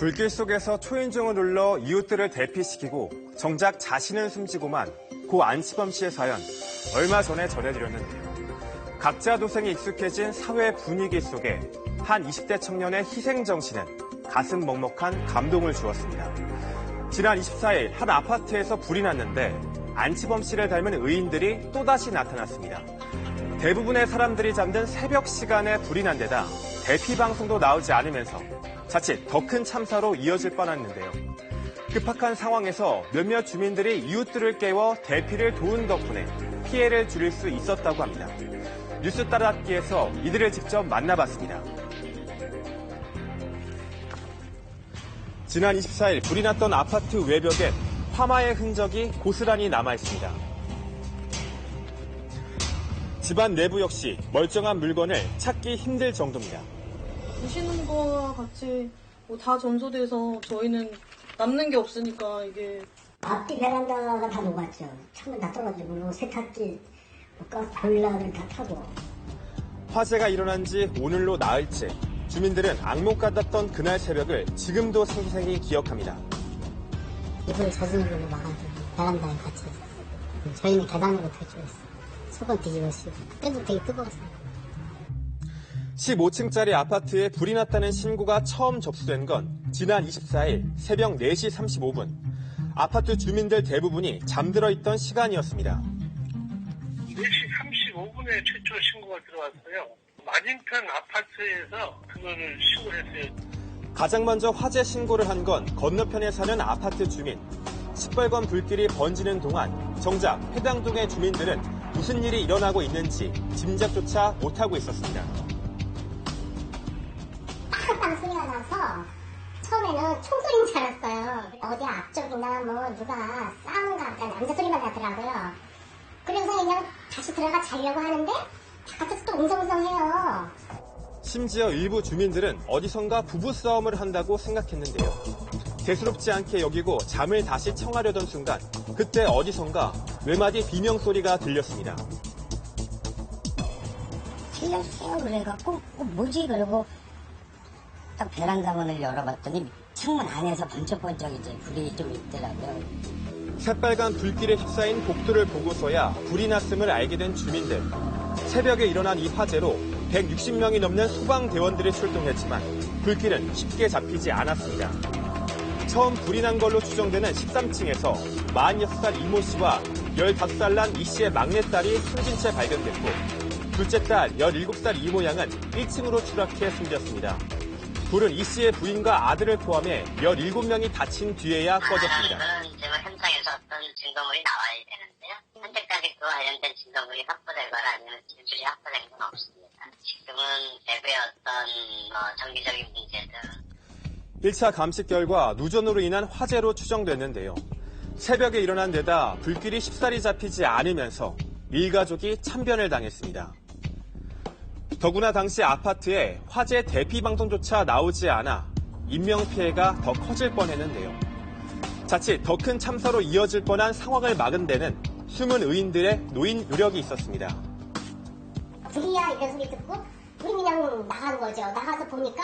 불길 속에서 초인종을 눌러 이웃들을 대피시키고 정작 자신은 숨지고만 고 안치범 씨의 사연 얼마 전에 전해드렸는데요. 각자 도생이 익숙해진 사회 분위기 속에 한 20대 청년의 희생정신은 가슴 먹먹한 감동을 주었습니다. 지난 24일 한 아파트에서 불이 났는데 안치범 씨를 닮은 의인들이 또다시 나타났습니다. 대부분의 사람들이 잠든 새벽 시간에 불이 난 데다 대피 방송도 나오지 않으면서 자칫 더 큰 참사로 이어질 뻔했는데요. 급박한 상황에서 몇몇 주민들이 이웃들을 깨워 대피를 도운 덕분에 피해를 줄일 수 있었다고 합니다. 뉴스 따라잡기에서 이들을 직접 만나봤습니다. 지난 24일 불이 났던 아파트 외벽엔 화마의 흔적이 고스란히 남아있습니다. 집안 내부 역시 멀쩡한 물건을 찾기 힘들 정도입니다. 보시는 거와 같이 다 전소돼서 저희는 남는 게 없으니까 이게. 앞뒤 베란다가 다 녹았죠. 창문 다 떨어지고 세탁기, 보일러를 다 타고. 화재가 일어난 지 오늘로 나흘째. 주민들은 악몽 같았던 그날 새벽을 지금도 생생히 기억합니다. 이불을 젖은 걸로 막아주고 베란다에 같이 있었어요. 저희는 계단으로 탈출했어요. 속은 뒤집어쓰고 그때도 되게 뜨거웠어요. 15층짜리 아파트에 불이 났다는 신고가 처음 접수된 건 지난 24일 새벽 4시 35분. 아파트 주민들 대부분이 잠들어 있던 시간이었습니다. 4시 35분에 최초 신고가 들어왔어요. 맞은편 아파트에서 그거를 신고를 했어요. 가장 먼저 화재 신고를 한 건 건너편에 사는 아파트 주민. 시뻘건 불길이 번지는 동안 정작 해당 동의 주민들은 무슨 일이 일어나고 있는지 짐작조차 못하고 있었습니다. 빵빵 소리가 나서 처음에는 총소리인 줄 알았어요. 어디 앞쪽이나 누가 싸우는가 보다 남자 소리만 나더라고요. 그래서 그냥 다시 들어가 자려고 하는데 바깥에서 또 웅성웅성해요. 심지어 일부 주민들은 어디선가 부부싸움을 한다고 생각했는데요. 대수롭지 않게 여기고 잠을 다시 청하려던 순간 그때 어디선가 외마디 비명소리가 들렸습니다. 살려주세요 그래갖고 뭐지 그러고 딱 베란다 문을 열어봤더니 창문 안에서 번쩍번쩍 이제 불이 좀 있더라고요. 새빨간 불길에 휩싸인 복도를 보고서야 불이 났음을 알게 된 주민들. 새벽에 일어난 이 화재로 160명이 넘는 소방대원들이 출동했지만 불길은 쉽게 잡히지 않았습니다. 처음 불이 난 걸로 추정되는 13층에서 46살 이모 씨와 15살 난 이 씨의 막내딸이 숨진 채 발견됐고 둘째 딸 17살 이모 양은 1층으로 추락해 숨졌습니다. 불은 이 씨의 부인과 아들을 포함해 17명이 다친 뒤에야 꺼졌습니다. 지금 현장에서 어떤 증거물이 나와야 되는데요. 현재까지 그와 관련된 증거물이 확보되거나 아니면 진술이 확보된 건 없습니다. 지금은 내부의 어떤 정기적인 문제들. 1차 감식 결과 누전으로 인한 화재로 추정됐는데요. 새벽에 일어난 데다 불길이 쉽사리 잡히지 않으면서 일가족이 참변을 당했습니다. 더구나 당시 아파트에 화재 대피 방송조차 나오지 않아 인명피해가 더 커질 뻔했는데요. 자칫 더 큰 참사로 이어질 뻔한 상황을 막은 데는 숨은 의인들의 노인 노력이 있었습니다. 불이야 이런 소리 듣고 불이 그냥 나간 거죠. 나가서 보니까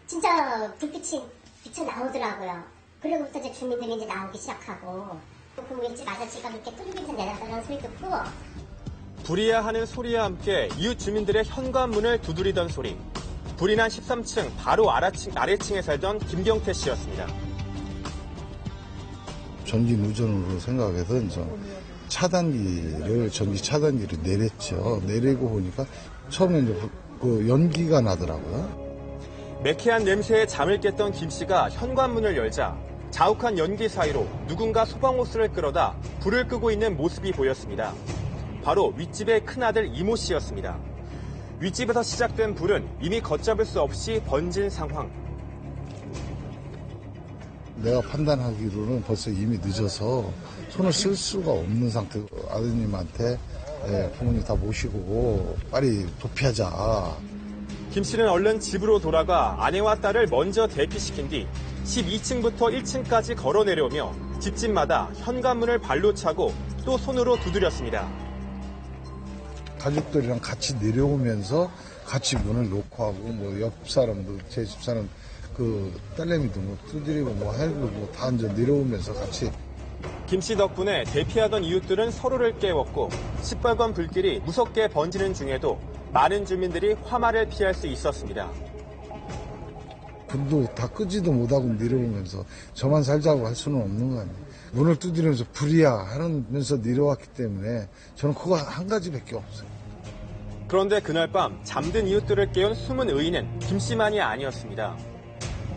진짜 빛이 나오더라고요. 그러고부터 이제 주민들이 이제 나오기 시작하고 그 왠지 아저씨가 이렇게 뚫리면서 내렸다는 소리 듣고 불이야 하는 소리와 함께 이웃 주민들의 현관문을 두드리던 소리. 불이 난 13층 바로 아래층에 살던 김경태 씨였습니다. 전기 누전으로 생각해서 전기 차단기를 내렸죠. 내리고 보니까 처음에 이제 그 연기가 나더라고요. 매캐한 냄새에 잠을 깼던 김 씨가 현관문을 열자 자욱한 연기 사이로 누군가 소방호스를 끌어다 불을 끄고 있는 모습이 보였습니다. 바로 윗집의 큰아들 이모 씨였습니다. 윗집에서 시작된 불은 이미 걷잡을 수 없이 번진 상황. 내가 판단하기로는 벌써 이미 늦어서 손을 쓸 수가 없는 상태고 아드님한테 부모님 다 모시고 빨리 도피하자. 김 씨는 얼른 집으로 돌아가 아내와 딸을 먼저 대피시킨 뒤 12층부터 1층까지 걸어 내려오며 집집마다 현관문을 발로 차고 또 손으로 두드렸습니다. 가족들이랑 같이 내려오면서 같이 문을 놓고 하고 뭐 옆 사람도 제 집사람 그 딸내미도 뭐 두드리고 뭐 하고 뭐 다 앉아 내려오면서 같이. 김 씨 덕분에 대피하던 이웃들은 서로를 깨웠고 시뻘건 불길이 무섭게 번지는 중에도 많은 주민들이 화마를 피할 수 있었습니다. 불도 다 끄지도 못하고 내려오면서 저만 살자고 할 수는 없는 거 아니에요. 문을 두드리면서 불이야 하면서 내려왔기 때문에 저는 그거 한 가지밖에 없어요. 그런데 그날 밤 잠든 이웃들을 깨운 숨은 의인은 김 씨만이 아니었습니다.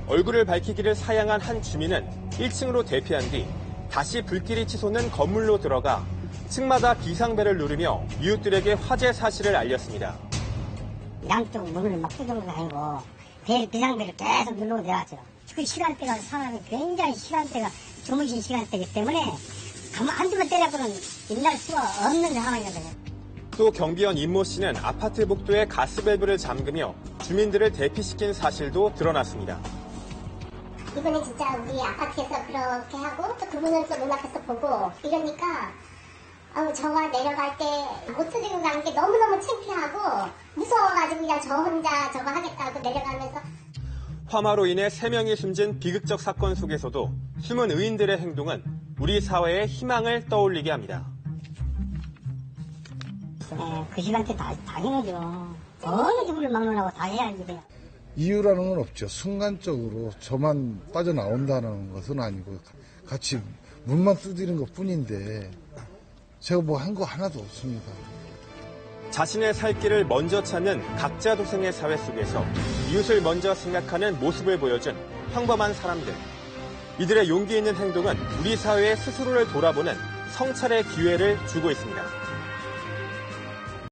얼굴을 밝히기를 사양한 한 주민은 1층으로 대피한 뒤 다시 불길이 치솟는 건물로 들어가 층마다 비상벨을 누르며 이웃들에게 화재 사실을 알렸습니다. 양쪽 문을 막 뜯은 건 아니고 비상벨을 계속 누르고 내려왔죠. 그 시간대가 사람이 굉장히 시간대가 주무신 시간대이기 때문에 한두 번 때려보면 일날 수가 없는 상황이거든요. 또 경비원 임모 씨는 아파트 복도에 가스밸브를 잠그며 주민들을 대피시킨 사실도 드러났습니다. 이번에 진짜 우리 아파트에서 그렇게 하고 또 그분은 또 눈앞에서 보고 이러니까 저가 내려갈 때 못 들고 가는 게 너무너무 창피하고 무서워가지고 그냥 저 혼자 저거 하겠다고 내려가면서. 화마로 인해 3명이 숨진 비극적 사건 속에서도 숨은 의인들의 행동은 우리 사회의 희망을 떠올리게 합니다. 그 시간대 다 당연하죠. 어느 누구를 막론하고 다 해야지 돼요. 이유라는 건 없죠. 순간적으로 저만 빠져나온다는 것은 아니고 같이 문만 두드리는 것 뿐인데 제가 뭐 한 거 하나도 없습니다. 자신의 살 길을 먼저 찾는 각자 도생의 사회 속에서 이웃을 먼저 생각하는 모습을 보여준 평범한 사람들. 이들의 용기 있는 행동은 우리 사회의 스스로를 돌아보는 성찰의 기회를 주고 있습니다.